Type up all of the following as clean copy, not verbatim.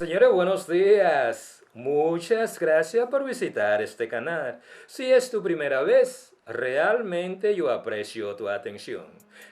Señores, buenos días. Muchas gracias por visitar este canal. Si es tu primera vez, realmente yo aprecio tu atención.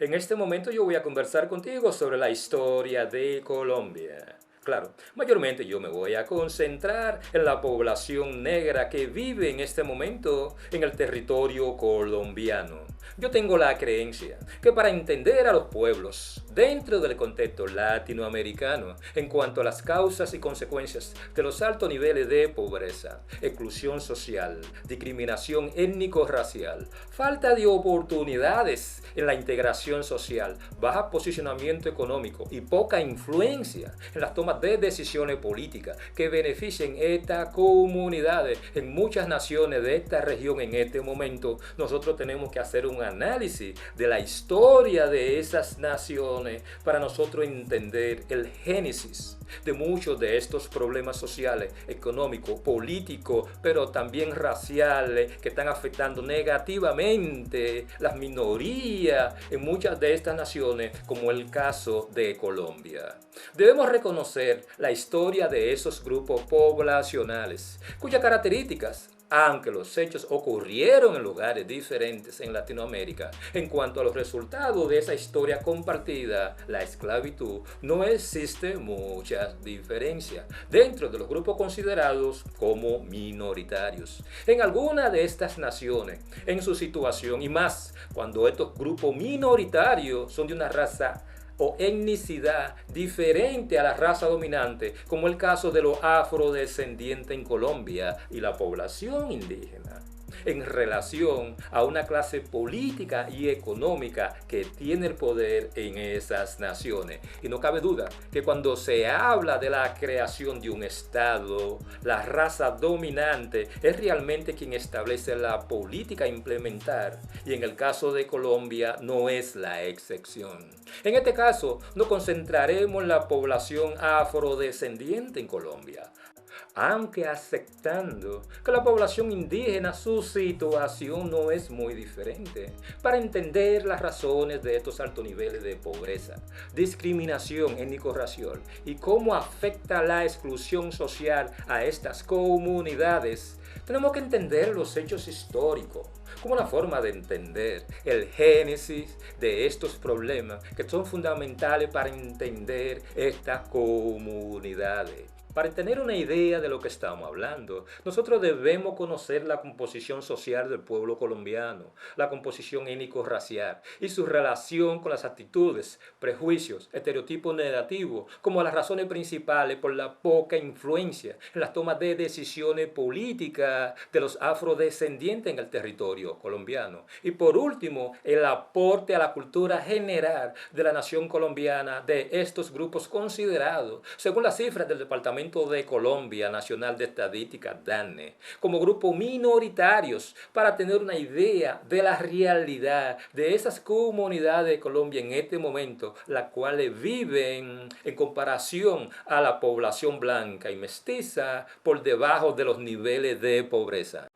En este momento yo voy a conversar contigo sobre la historia de Colombia. Claro, mayormente yo me voy a concentrar en la población negra que vive en este momento en el territorio colombiano. Yo tengo la creencia que para entender a los pueblos dentro del contexto latinoamericano en cuanto a las causas y consecuencias de los altos niveles de pobreza, exclusión social, discriminación étnico-racial, falta de oportunidades en la integración social, bajo posicionamiento económico y poca influencia en las tomas de decisiones políticas que beneficien estas comunidades en muchas naciones de esta región en este momento, nosotros tenemos que hacer un análisis de la historia de esas naciones para nosotros entender el génesis de muchos de estos problemas sociales, económicos, políticos, pero también raciales que están afectando negativamente las minorías en muchas de estas naciones, como el caso de Colombia. Debemos reconocer la historia de esos grupos poblacionales, cuyas características, aunque los hechos ocurrieron en lugares diferentes en Latinoamérica, en cuanto a los resultados de esa historia compartida, la esclavitud, no existe mucha diferencia dentro de los grupos considerados como minoritarios. En alguna de estas naciones, en su situación, y más cuando estos grupos minoritarios son de una raza o etnicidad diferente a la raza dominante, como el caso de los afrodescendientes en Colombia y la población indígena, en relación a una clase política y económica que tiene el poder en esas naciones. Y no cabe duda que cuando se habla de la creación de un Estado, la raza dominante es realmente quien establece la política a implementar, y en el caso de Colombia no es la excepción. En este caso, nos concentraremos en la población afrodescendiente en Colombia, aunque aceptando que la población indígena su situación no es muy diferente, para entender las razones de estos altos niveles de pobreza, discriminación étnico-racial y cómo afecta la exclusión social a estas comunidades, tenemos que entender los hechos históricos como una forma de entender el génesis de estos problemas que son fundamentales para entender estas comunidades. Para tener una idea de lo que estamos hablando, nosotros debemos conocer la composición social del pueblo colombiano, la composición étnico-racial y su relación con las actitudes, prejuicios, estereotipos negativos, como las razones principales por la poca influencia en las tomas de decisiones políticas de los afrodescendientes en el territorio colombiano. Y por último, el aporte a la cultura general de la nación colombiana de estos grupos considerados, según las cifras del Departamento de Colombia Nacional de Estadística, DANE, como grupos minoritarios, para tener una idea de la realidad de esas comunidades de Colombia en este momento, las cuales viven en comparación a la población blanca y mestiza por debajo de los niveles de pobreza.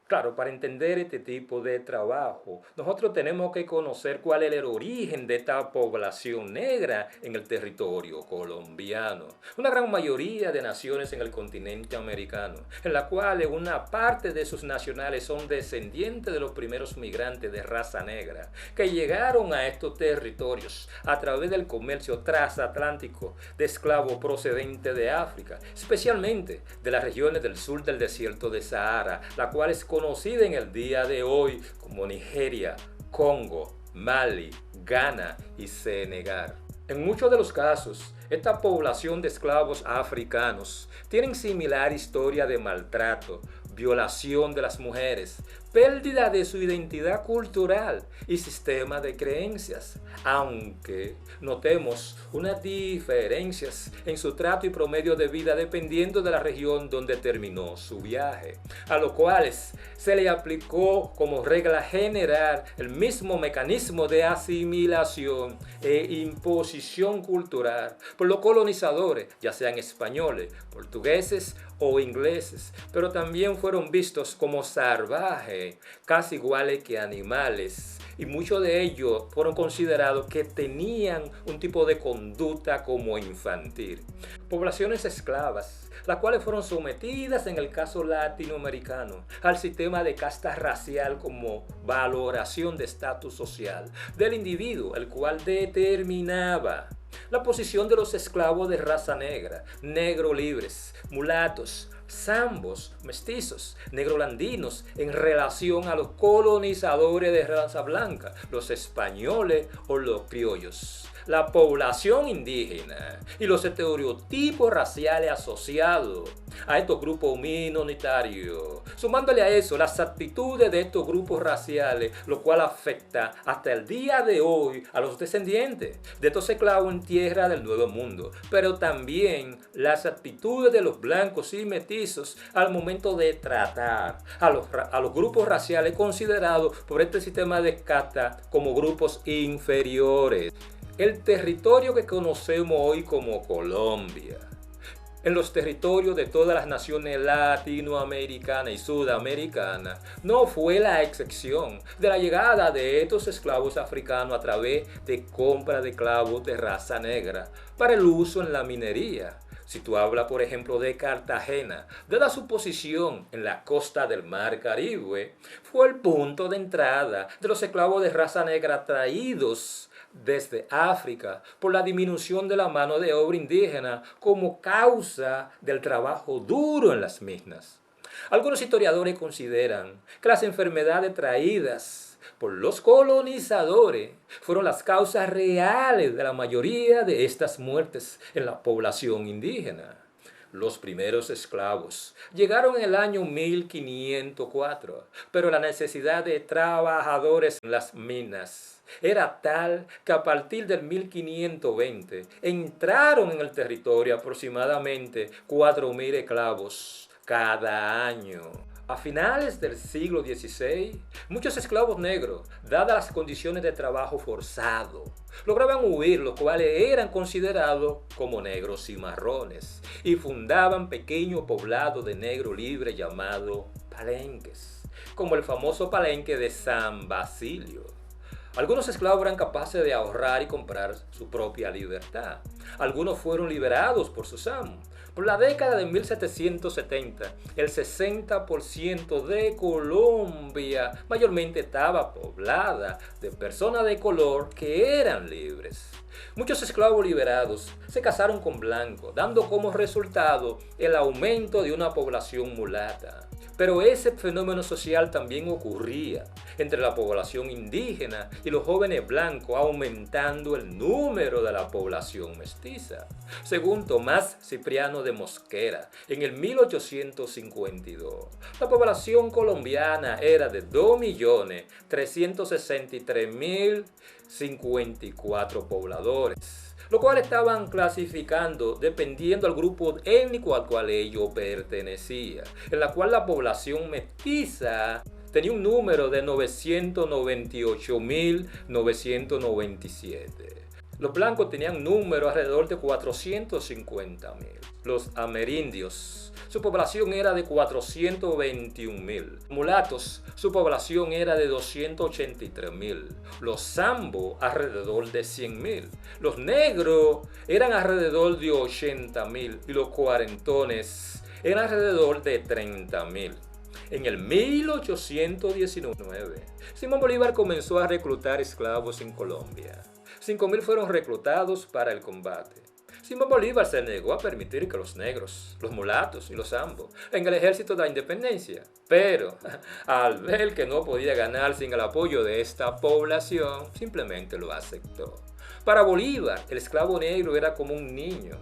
Claro, para entender este tipo de trabajo, nosotros tenemos que conocer cuál es el origen de esta población negra en el territorio colombiano. Una gran mayoría de naciones en el continente americano, en la cual una parte de sus nacionales son descendientes de los primeros migrantes de raza negra, que llegaron a estos territorios a través del comercio transatlántico de esclavos procedentes de África, especialmente de las regiones del sur del desierto de Sahara, la cual es conocida en el día de hoy como Nigeria, Congo, Mali, Ghana y Senegal. En muchos de los casos, esta población de esclavos africanos tienen similar historia de maltrato, violación de las mujeres, pérdida de su identidad cultural y sistema de creencias, aunque notemos unas diferencias en su trato y promedio de vida dependiendo de la región donde terminó su viaje, a lo cual se le aplicó como regla general el mismo mecanismo de asimilación e imposición cultural por los colonizadores, ya sean españoles, portugueses o ingleses, pero también fueron vistos como salvajes hombre, casi iguales que animales, y muchos de ellos fueron considerados que tenían un tipo de conducta como infantil. Poblaciones esclavas, las cuales fueron sometidas en el caso latinoamericano al sistema de casta racial como valoración de estatus social del individuo, el cual determinaba la posición de los esclavos de raza negra, negro libres, mulatos, zambos, mestizos, negrolandinos en relación a los colonizadores de raza blanca, los españoles o los criollos, la población indígena y los estereotipos raciales asociados a estos grupos minoritarios. Sumándole a eso las actitudes de estos grupos raciales, lo cual afecta hasta el día de hoy a los descendientes de estos esclavos en tierra del Nuevo Mundo, pero también las actitudes de los blancos y mestizos al momento de tratar a los grupos raciales considerados por este sistema de casta como grupos inferiores. El territorio que conocemos hoy como Colombia, en los territorios de todas las naciones latinoamericanas y sudamericanas, no fue la excepción de la llegada de estos esclavos africanos a través de compra de esclavos de raza negra para el uso en la minería. Si tú hablas, por ejemplo, de Cartagena, dada su posición en la costa del Mar Caribe, fue el punto de entrada de los esclavos de raza negra traídos desde África por la disminución de la mano de obra indígena como causa del trabajo duro en las minas. Algunos historiadores consideran que las enfermedades traídas por los colonizadores fueron las causas reales de la mayoría de estas muertes en la población indígena. Los primeros esclavos llegaron en el año 1504, pero la necesidad de trabajadores en las minas era tal que a partir del 1520 entraron en el territorio aproximadamente 4.000 esclavos cada año. A finales del siglo XVI, muchos esclavos negros, dadas las condiciones de trabajo forzado, lograban huir, los cuales eran considerados como negros y marrones, y fundaban pequeños poblados de negros libres llamados palenques, como el famoso palenque de San Basilio. Algunos esclavos eran capaces de ahorrar y comprar su propia libertad. Algunos fueron liberados por sus amos. Por la década de 1770, el 60% de Colombia mayormente estaba poblada de personas de color que eran libres. Muchos esclavos liberados se casaron con blancos, dando como resultado el aumento de una población mulata. Pero ese fenómeno social también ocurría entre la población indígena y los jóvenes blancos, aumentando el número de la población mestiza. Según Tomás Cipriano de Mosquera, en el 1852, la población colombiana era de 2.363.054 pobladores, lo cual estaban clasificando dependiendo del grupo étnico al cual ellos pertenecían, en la cual la población mestiza tenía un número de 998.997. Los blancos tenían un número alrededor de 450.000. Los amerindios, su población era de 421.000. Mulatos, su población era de 283.000. Los zambos, alrededor de 100.000. Los negros eran alrededor de 80.000. Y los cuarentones eran alrededor de 30.000. En el 1819, Simón Bolívar comenzó a reclutar esclavos en Colombia. 5.000 fueron reclutados para el combate. Simón Bolívar se negó a permitir que los negros, los mulatos y los zambos en el ejército de la independencia. Pero al ver que no podía ganar sin el apoyo de esta población, simplemente lo aceptó. Para Bolívar, el esclavo negro era como un niño.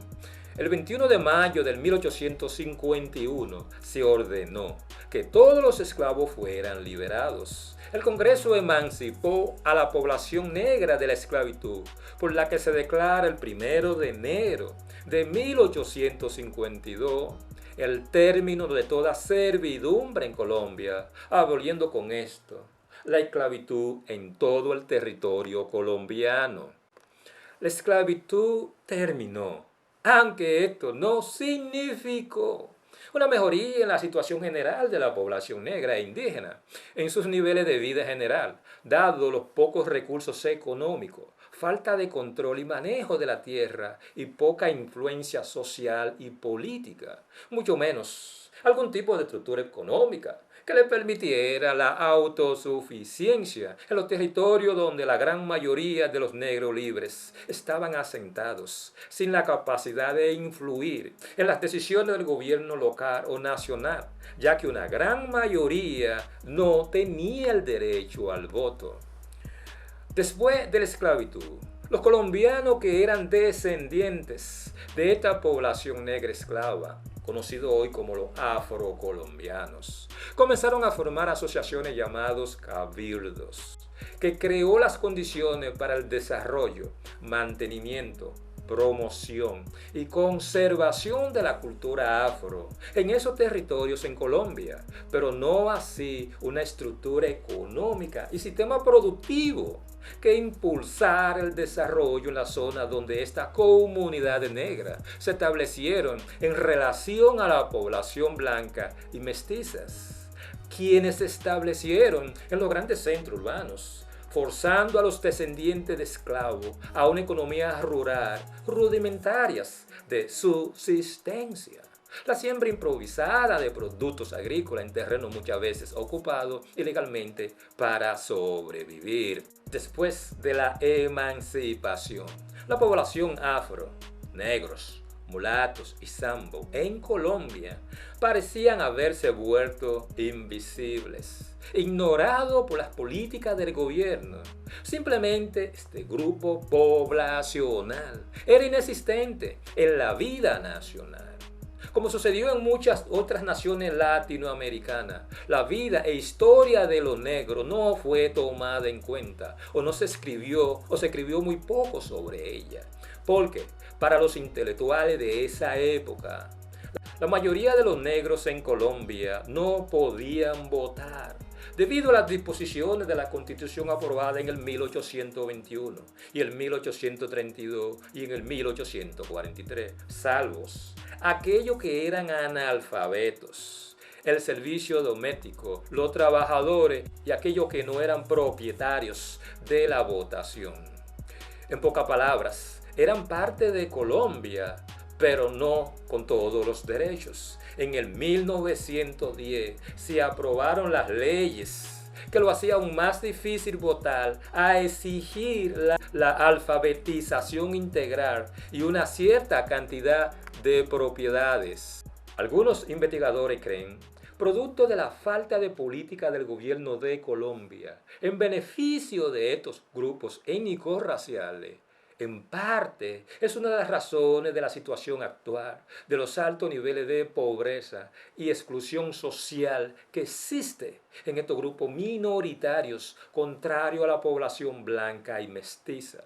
El 21 de mayo del 1851 se ordenó que todos los esclavos fueran liberados. El Congreso emancipó a la población negra de la esclavitud, por la que se declara el 1 de enero de 1852 el término de toda servidumbre en Colombia, aboliendo con esto la esclavitud en todo el territorio colombiano. La esclavitud terminó, aunque esto no significó Una mejoría en la situación general de la población negra e indígena, en sus niveles de vida general, dado los pocos recursos económicos, falta de control y manejo de la tierra y poca influencia social y política, mucho menos algún tipo de estructura económica que le permitiera la autosuficiencia en los territorios donde la gran mayoría de los negros libres estaban asentados, sin la capacidad de influir en las decisiones del gobierno local o nacional, ya que una gran mayoría no tenía el derecho al voto. Después de la esclavitud, los colombianos que eran descendientes de esta población negra esclava, conocido hoy como los afrocolombianos, comenzaron a formar asociaciones llamadas cabildos, que creó las condiciones para el desarrollo, mantenimiento, promoción y conservación de la cultura afro en esos territorios en Colombia, pero no así una estructura económica y sistema productivo que impulsara el desarrollo en la zona donde esta comunidad negra se establecieron en relación a la población blanca y mestizas, quienes se establecieron en los grandes centros urbanos, forzando a los descendientes de esclavos a una economía rural rudimentarias de subsistencia. La siembra improvisada de productos agrícolas en terrenos muchas veces ocupados ilegalmente para sobrevivir. Después de la emancipación, la población afro, negros, mulatos y sambo en Colombia parecían haberse vuelto invisibles, ignorados por las políticas del gobierno. Simplemente este grupo poblacional era inexistente en la vida nacional. Como sucedió en muchas otras naciones latinoamericanas, la vida e historia de los negros no fue tomada en cuenta, o no se escribió, o se escribió muy poco sobre ella. Porque para los intelectuales de esa época, la mayoría de los negros en Colombia no podían votar debido a las disposiciones de la Constitución aprobada en el 1821 y el 1832 y en el 1843, salvos aquellos que eran analfabetos, el servicio doméstico, los trabajadores y aquellos que no eran propietarios de la votación. En pocas palabras, eran parte de Colombia, pero no con todos los derechos. En el 1910 se aprobaron las leyes que lo hacía aún más difícil votar, a exigir la alfabetización integral y una cierta cantidad de propiedades. Algunos investigadores creen, producto de la falta de política del gobierno de Colombia en beneficio de estos grupos étnicos raciales, en parte es una de las razones de la situación actual, de los altos niveles de pobreza y exclusión social que existe en estos grupos minoritarios contrario a la población blanca y mestiza.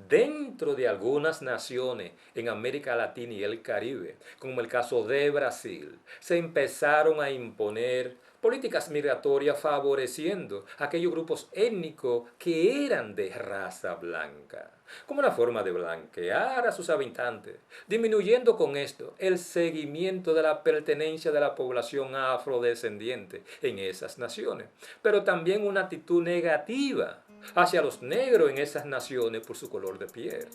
Dentro de algunas naciones en América Latina y el Caribe, como el caso de Brasil, se empezaron a imponer políticas migratorias favoreciendo a aquellos grupos étnicos que eran de raza blanca, como una forma de blanquear a sus habitantes, disminuyendo con esto el seguimiento de la pertenencia de la población afrodescendiente en esas naciones, pero también una actitud negativa hacia los negros en esas naciones por su color de piel,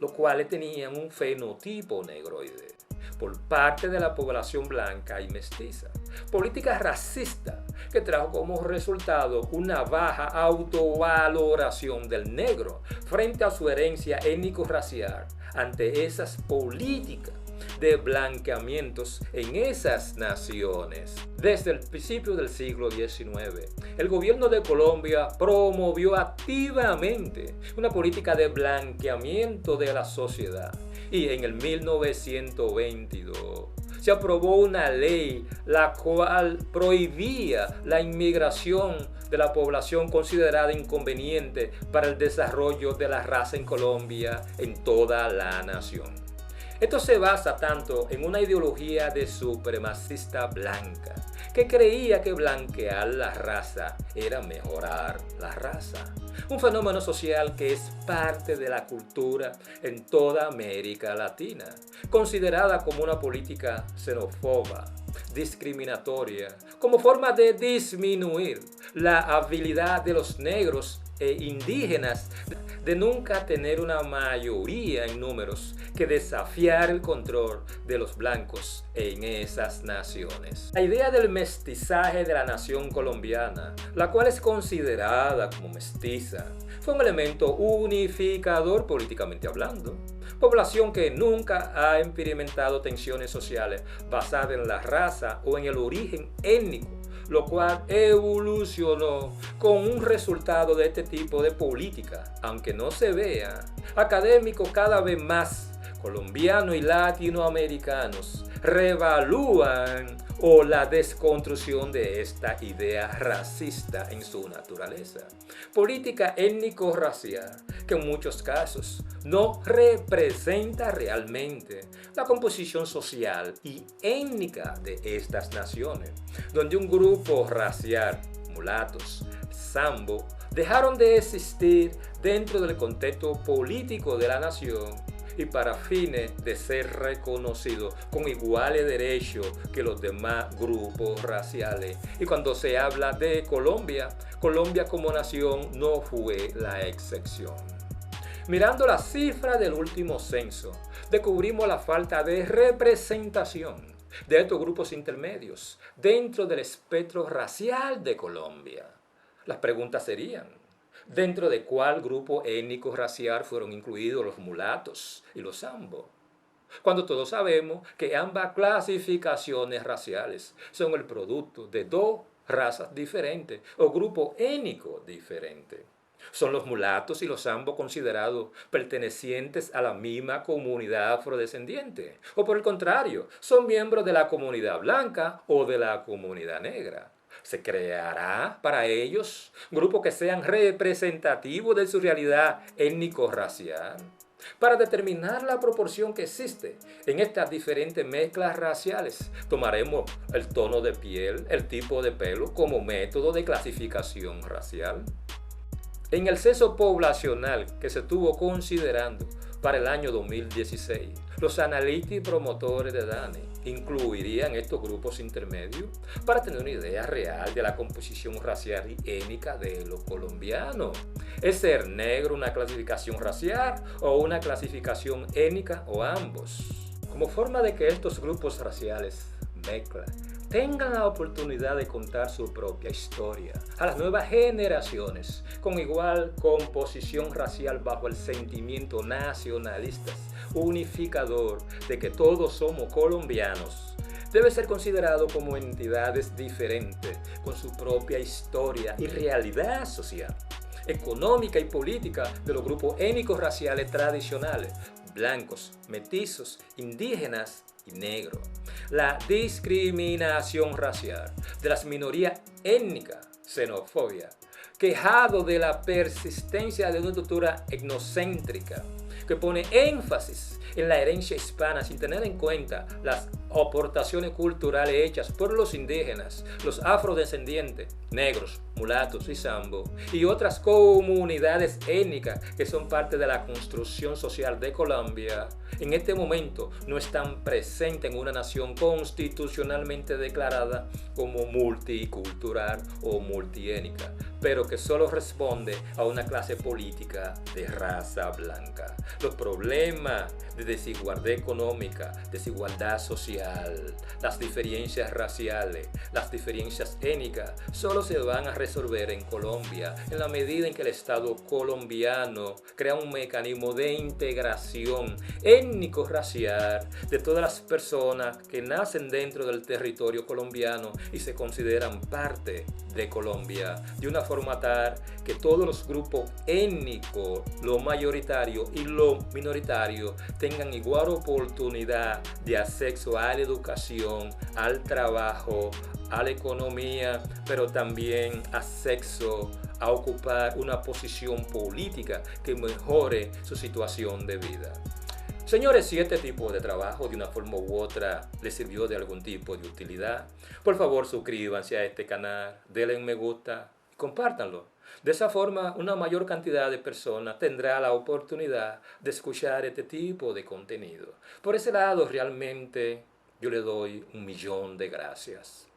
los cuales tenían un fenotipo negroide por parte de la población blanca y mestiza. Política racista que trajo como resultado una baja autovaloración del negro frente a su herencia étnico-racial ante esas políticas de blanqueamientos en esas naciones. Desde el principio del siglo XIX, el gobierno de Colombia promovió activamente una política de blanqueamiento de la sociedad y en el 1922 se aprobó una ley la cual prohibía la inmigración de la población considerada inconveniente para el desarrollo de la raza en Colombia en toda la nación. Esto se basa tanto en una ideología de supremacista blanca que creía que blanquear la raza era mejorar la raza. Un fenómeno social que es parte de la cultura en toda América Latina, considerada como una política xenófoba, discriminatoria, como forma de disminuir la habilidad de los negros e indígenas de nunca tener una mayoría en números que desafiar el control de los blancos en esas naciones. La idea del mestizaje de la nación colombiana, la cual es considerada como mestiza, fue un elemento unificador políticamente hablando. Población que nunca ha experimentado tensiones sociales basadas en la raza o en el origen étnico, lo cual evolucionó con un resultado de este tipo de política, aunque no se vea, académicos cada vez más colombianos y latinoamericanos revalúan o la desconstrucción de esta idea racista en su naturaleza. Política étnico-racial que en muchos casos no representa realmente la composición social y étnica de estas naciones, donde un grupo racial, mulatos, sambo, dejaron de existir dentro del contexto político de la nación y para fines de ser reconocidos con iguales derechos que los demás grupos raciales. Y cuando se habla de Colombia, Colombia como nación no fue la excepción. Mirando las cifras del último censo, descubrimos la falta de representación de estos grupos intermedios dentro del espectro racial de Colombia. Las preguntas serían: ¿dentro de cuál grupo étnico racial fueron incluidos los mulatos y los zambos? Cuando todos sabemos que ambas clasificaciones raciales son el producto de dos razas diferentes o grupos étnicos diferentes. ¿Son los mulatos y los zambos considerados pertenecientes a la misma comunidad afrodescendiente? ¿O por el contrario, son miembros de la comunidad blanca o de la comunidad negra? ¿Se creará para ellos grupos que sean representativos de su realidad étnico-racial? Para determinar la proporción que existe en estas diferentes mezclas raciales, tomaremos el tono de piel, el tipo de pelo como método de clasificación racial. En el censo poblacional que se estuvo considerando para el año 2016, los analistas y promotores de DANE incluirían estos grupos intermedios para tener una idea real de la composición racial y étnica de los colombianos. ¿Es ser negro una clasificación racial o una clasificación étnica o ambos? Como forma de que estos grupos raciales mezclan tengan la oportunidad de contar su propia historia a las nuevas generaciones con igual composición racial bajo el sentimiento nacionalista unificador de que todos somos colombianos, debe ser considerado como entidades diferentes con su propia historia y realidad social, económica y política de los grupos étnicos raciales tradicionales, blancos, mestizos, indígenas y negros. La discriminación racial de las minorías étnicas, xenofobia, quejado de la persistencia de una cultura etnocéntrica que pone énfasis en la herencia hispana sin tener en cuenta las aportaciones culturales hechas por los indígenas, los afrodescendientes, negros, mulatos y zambos y otras comunidades étnicas que son parte de la construcción social de Colombia, en este momento no están presentes en una nación constitucionalmente declarada como multicultural o multiétnica, pero que solo responde a una clase política de raza blanca. Los problemas de desigualdad económica, desigualdad social, las diferencias raciales, las diferencias étnicas, solo se van a resolver en Colombia en la medida en que el Estado colombiano crea un mecanismo de integración étnico-racial de todas las personas que nacen dentro del territorio colombiano y se consideran parte de Colombia, de una forma tal que todos los grupos étnicos, lo mayoritario y lo minoritario, tengan igual oportunidad de acceso a la educación, al trabajo, a la economía, pero también acceso a ocupar una posición política que mejore su situación de vida. Señores, si este tipo de trabajo de una forma u otra les sirvió de algún tipo de utilidad, por favor suscríbanse a este canal, denle un me gusta y compártanlo. De esa forma, una mayor cantidad de personas tendrá la oportunidad de escuchar este tipo de contenido. Por ese lado, realmente yo le doy 1.000.000 de gracias.